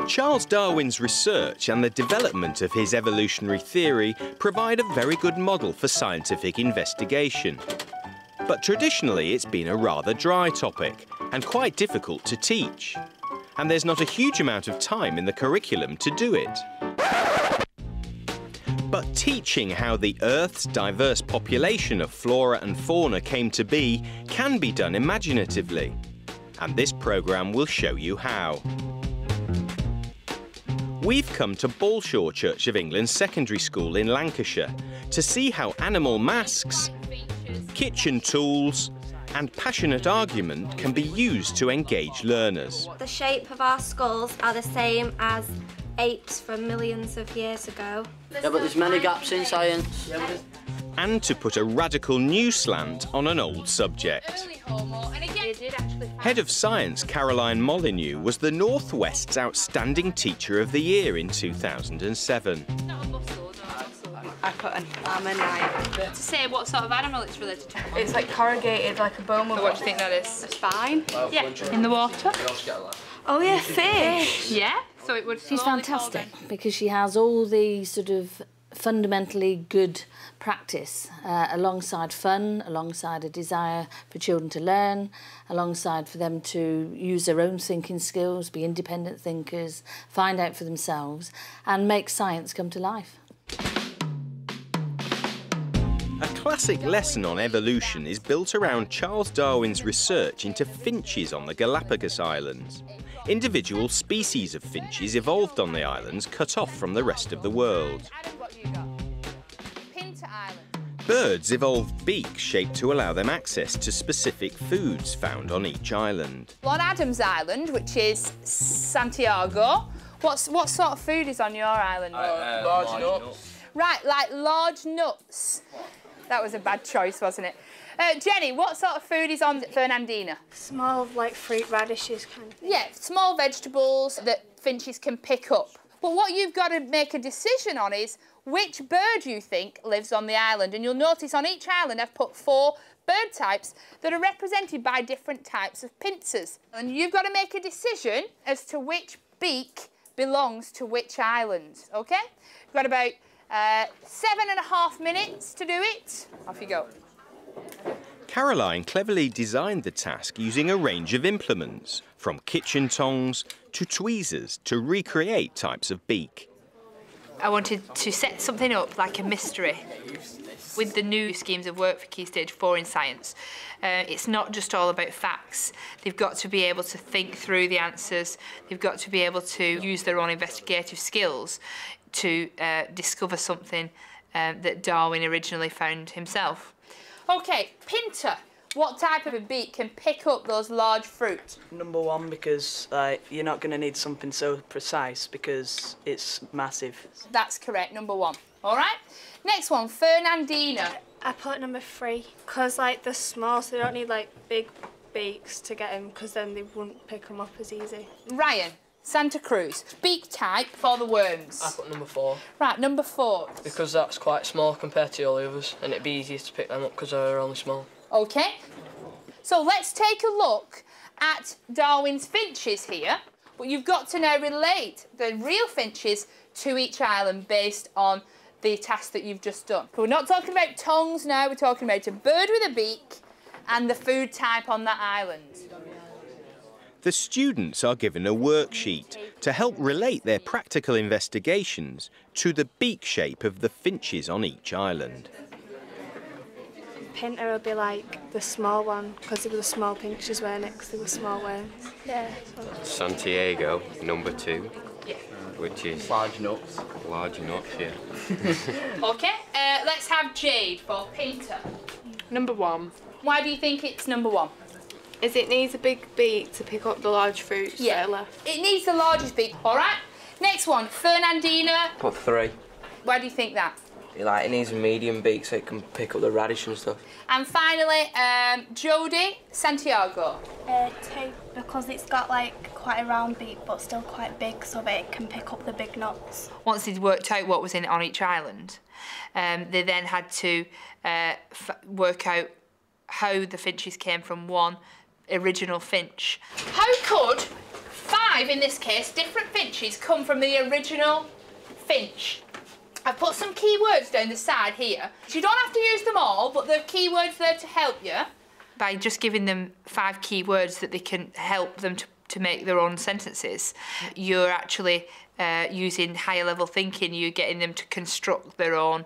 Charles Darwin's research and the development of his evolutionary theory provide a very good model for scientific investigation. But traditionally it's been a rather dry topic and quite difficult to teach. And there's not a huge amount of time in the curriculum to do it. But teaching how the Earth's diverse population of flora and fauna came to be can be done imaginatively. And this programme will show you how. We've come to Balshaw Church of England Secondary School in Lancashire to see how animal masks, kitchen tools and passionate argument can be used to engage learners. The shape of our skulls are the same as apes from millions of years ago. Yeah, but there's many gaps in science. And to put a radical new slant on an old subject. Head of Science Caroline Molyneux was the North West's Outstanding Teacher of the Year in 2007. I put an almond To say what sort of animal it's related to. It's like corrugated, like a bone. So what do you think that is? A spine. Yeah, in the water. Oh yeah, fish. Yeah, so it would. She's fantastic because she has all the sort of fundamentally good practice alongside fun, alongside a desire for children to learn, alongside for them to use their own thinking skills, be independent thinkers, find out for themselves and make science come to life. A classic lesson on evolution is built around Charles Darwin's research into finches on the Galapagos Islands. Individual species of finches evolved on the islands, cut off from the rest of the world. Birds evolved beaks shaped to allow them access to specific foods found on each island. On Adam's Island, which is Santiago, what sort of food is on your island? Large nuts. Right, like large nuts. That was a bad choice, wasn't it? Jenny, what sort of food is on Fernandina? Small, like fruit radishes kind of thing. Yeah, small vegetables that finches can pick up. But what you've got to make a decision on is which bird you think lives on the island. And you'll notice on each island I've put 4 bird types that are represented by different types of pincers. And you've got to make a decision as to which beak belongs to which island, OK? You've got about 7.5 minutes to do it. Off you go. Caroline cleverly designed the task using a range of implements, from kitchen tongs to tweezers to recreate types of beak. I wanted to set something up like a mystery with the new schemes of work for Key Stage 4 in science. It's not just all about facts. They've got to be able to think through the answers. They've got to be able to use their own investigative skills to discover something that Darwin originally found himself. OK, Pinter. What type of a beak can pick up those large fruit? Number 1, because you're not going to need something so precise because it's massive. That's correct, number 1. All right. Next one, Fernandina. I put number 3 because like they're small, so they don't need like big beaks to get them because then they wouldn't pick them up as easy. Ryan. Santa Cruz. Beak type for the worms. I put number 4. Right, number 4. Because that's quite small compared to all the others, and it'd be easier to pick them up because they're only small. OK. So let's take a look at Darwin's finches here. But you've got to now relate the real finches to each island based on the task that you've just done. But we're not talking about tongues now, we're talking about a bird with a beak and the food type on that island. The students are given a worksheet to help relate their practical investigations to the beak shape of the finches on each island. Pinter will be like the small one because they were the small pinches, weren't it? Because they were small worms. Yeah. Santiago, number 2. Yeah. Which is Large nuts. large nuts, yeah. OK, let's have Jade for Pinter. Number 1. Why do you think it's number 1? Is it needs a big beak to pick up the large fruits that are left. It needs the largest beak. All right. Next one, Fernandina. Put 3. Why do you think that? It needs a medium beak so it can pick up the radish and stuff. And finally, Jodie, Santiago. 2 because it's got like quite a round beak but still quite big so that it can pick up the big nuts. Once they'd worked out what was in on each island, they then had to work out how the finches came from one original finch. How could 5 in this case, different finches come from the original finch. I've put some keywords down the side here. You don't have to use them all, but there are keywords there to help you. By just giving them 5 keywords that they can help them to make their own sentences, you're actually using higher level thinking. You're getting them to construct their own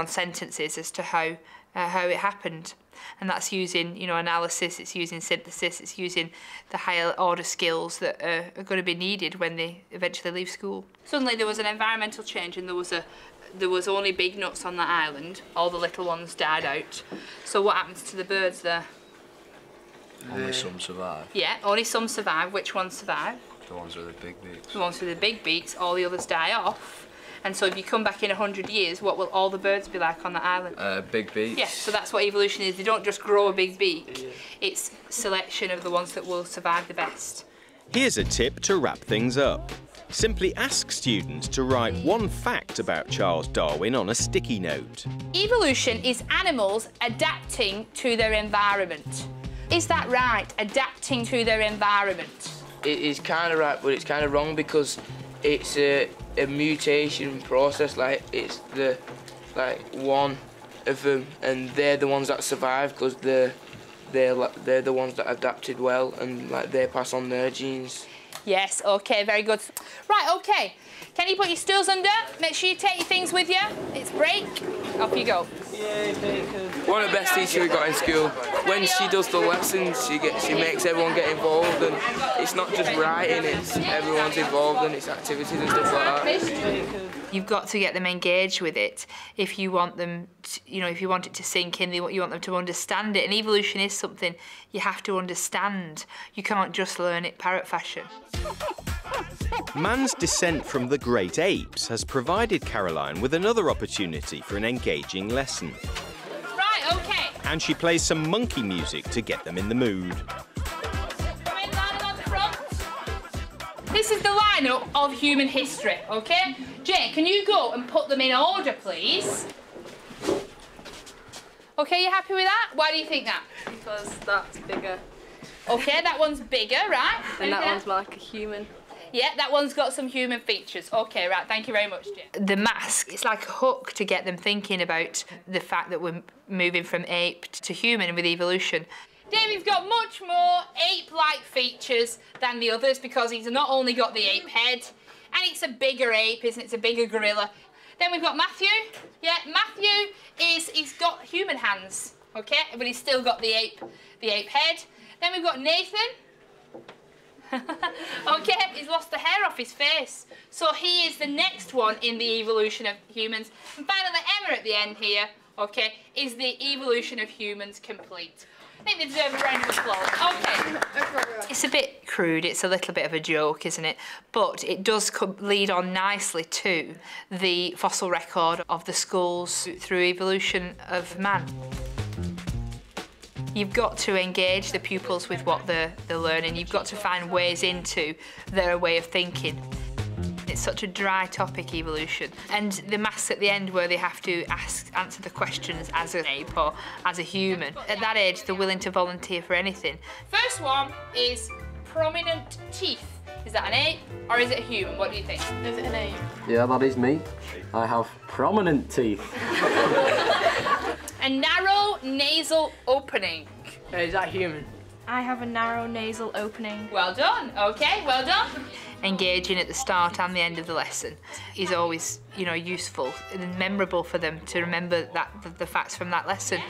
sentences as to how it happened. And that's using, you know, analysis, it's using synthesis, it's using the higher order skills that are going to be needed when they eventually leave school. Suddenly there was an environmental change and there was only big nuts on that island. All the little ones died out. So what happens to the birds there? Only some survive. Yeah, only some survive. Which ones survive? The ones with the big beaks. The ones with the big beaks, all the others die off. And so if you come back in 100 years, what will all the birds be like on that island? Big beaks. Yeah, so that's what evolution is. They don't just grow a big beak. It's selection of the ones that will survive the best. Here's a tip to wrap things up. Simply ask students to write one fact about Charles Darwin on a sticky note. Evolution is animals adapting to their environment. Is that right? Adapting to their environment? It is kind of right, but it's kind of wrong because it's a mutation process. Like it's one of them, and they're the ones that survive because they're the ones that adapted well, and like they pass on their genes. Yes. Okay. Very good. Right. Okay. Can you put your stools under? Make sure you take your things with you. It's break. Off you go. One of the best teachers we got in school. When she does the lessons, she makes everyone get involved, and it's not just writing; it's everyone's involved, and it's activities and stuff like that. You've got to get them engaged with it if you want them, if you want it to sink in, you want them to understand it. And evolution is something you have to understand. You can't just learn it parrot fashion. Man's descent from the great apes has provided Caroline with another opportunity for an engaging lesson. Right, okay. And she plays some monkey music to get them in the mood. This is the lineup of human history, okay? Jay, can you go and put them in order, please? Okay, you happy with that? Why do you think that? Because that's bigger. Okay, that one's bigger, right? And that one's more like a human. Yeah, that one's got some human features. Okay, right, thank you very much, Jay. The mask, it's like a hook to get them thinking about the fact that we're moving from ape to human with evolution. David's got much more ape-like features than the others because he's not only got the ape head, and it's a bigger ape, isn't it? It's a bigger gorilla. Then we've got Matthew. Yeah, Matthew he's got human hands, okay, but he's still got the ape head. Then we've got Nathan. Okay, he's lost the hair off his face. So he is the next one in the evolution of humans. And finally, Emma at the end here, okay, is the evolution of humans complete. I think they deserve a round of applause. Okay. It's a bit crude, it's a little bit of a joke, isn't it? But it does lead on nicely to the fossil record of the skulls through evolution of man. You've got to engage the pupils with what they're learning. You've got to find ways into their way of thinking. It's such a dry topic, evolution. And the masks at the end where they have to answer the questions as an ape or as a human. At that age, they're willing to volunteer for anything. First one is prominent teeth. Is that an ape or is it a human? What do you think? Is it an ape? Yeah, that is me. I have prominent teeth. A narrow nasal opening. Is that human? I have a narrow nasal opening. Well done. Okay, well done. Engaging at the start and the end of the lesson is always, useful and memorable for them to remember the facts from that lesson.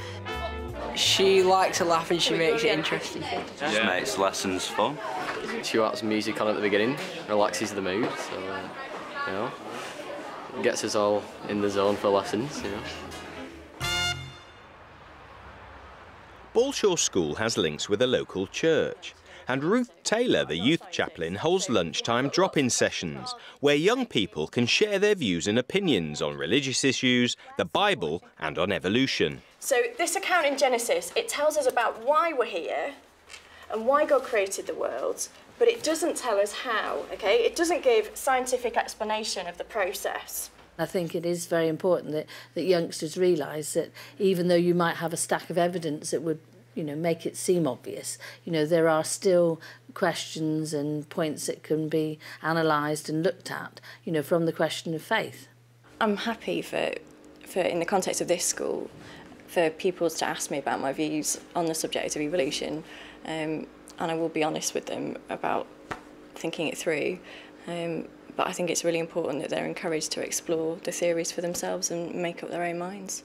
She likes to laugh and she makes it interesting. Just makes lessons fun. She wants music on at the beginning, relaxes the mood, so, gets us all in the zone for lessons, Balshaw School has links with a local church, and Ruth Taylor, the youth chaplain, holds lunchtime drop-in sessions where young people can share their views and opinions on religious issues, the Bible and on evolution. So this account in Genesis, it tells us about why we're here and why God created the world, but it doesn't tell us how, okay? It doesn't give scientific explanation of the process. I think it is very important that youngsters realise that even though you might have a stack of evidence that would, make it seem obvious, there are still questions and points that can be analysed and looked at, you know, from the question of faith. I'm happy for in the context of this school, for pupils to ask me about my views on the subject of evolution, and I will be honest with them about thinking it through. But I think it's really important that they're encouraged to explore the theories for themselves and make up their own minds.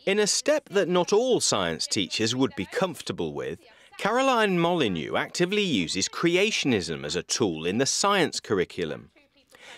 In a step that not all science teachers would be comfortable with, Caroline Molyneux actively uses creationism as a tool in the science curriculum.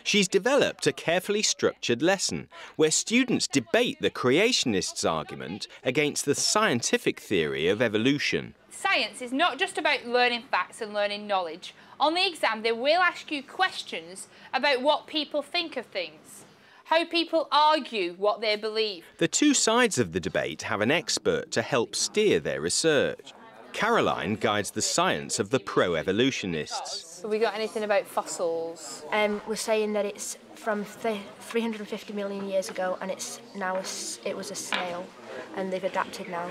She's developed a carefully structured lesson where students debate the creationists' argument against the scientific theory of evolution. Science is not just about learning facts and learning knowledge. On the exam, they will ask you questions about what people think of things, how people argue what they believe. The two sides of the debate have an expert to help steer their research. Caroline guides the science of the pro-evolutionists. Have we got anything about fossils? We're saying that it's from 350 million years ago, and it's now it was a snail, and they've adapted now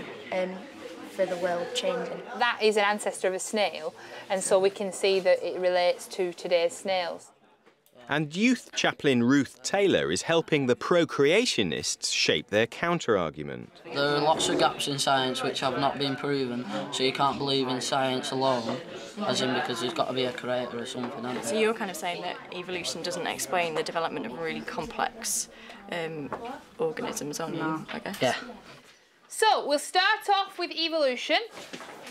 for the world changing. That is an ancestor of a snail, and so we can see that it relates to today's snails. And youth chaplain Ruth Taylor is helping the pro-creationists shape their counter-argument. There are lots of gaps in science which have not been proven, so you can't believe in science alone, as in because there's got to be a creator or something, hasn't there? So you're kind of saying that evolution doesn't explain the development of really complex organisms on you, I guess? Yeah. So, we'll start off with evolution.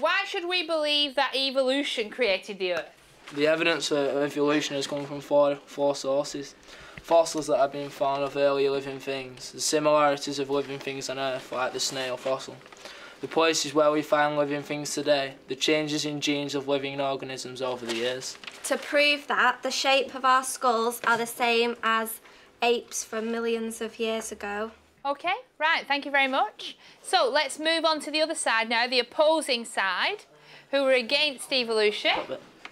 Why should we believe that evolution created the Earth? The evidence of evolution has come from four sources. Fossils that have been found of earlier living things, the similarities of living things on Earth, like the snail fossil, the places where we find living things today, the changes in genes of living organisms over the years. To prove that, the shape of our skulls are the same as apes from millions of years ago. Okay, right, thank you very much. So, let's move on to the other side now, the opposing side, who are against evolution.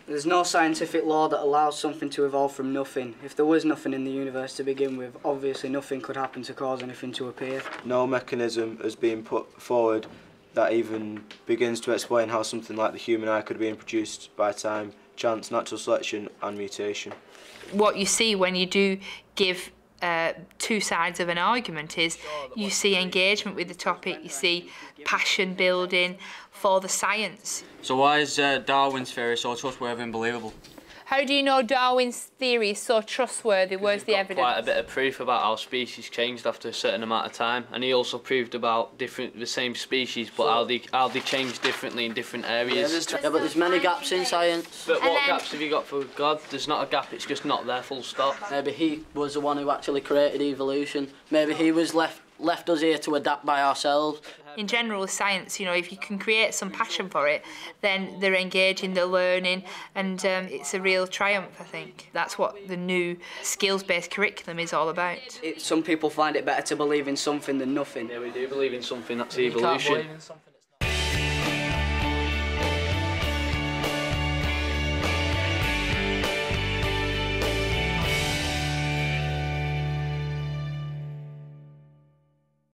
There's no scientific law that allows something to evolve from nothing. If there was nothing in the universe to begin with, obviously nothing could happen to cause anything to appear. No mechanism has been put forward that even begins to explain how something like the human eye could be introduced by time, chance, natural selection and mutation. What you see when you do give two sides of an argument is you see engagement with the topic, you see passion building for the science. So why is Darwin's theory so trustworthy and believable? How do you know Darwin's theory is so trustworthy? Where's the evidence? Quite a bit of proof about how species changed after a certain amount of time, and he also proved about the same species, but how they change differently in different areas. Yeah, but there's many gaps in science. But what gaps have you got for God? There's not a gap, it's just not there, full stop. Maybe he was the one who actually created evolution. Maybe he was left us here to adapt by ourselves. In general, with science, you know, if you can create some passion for it, then they're engaging, they're learning, and it's a real triumph, I think. That's what the new skills-based curriculum is all about. Some people find it better to believe in something than nothing. Yeah, we do believe in something, that's evolution.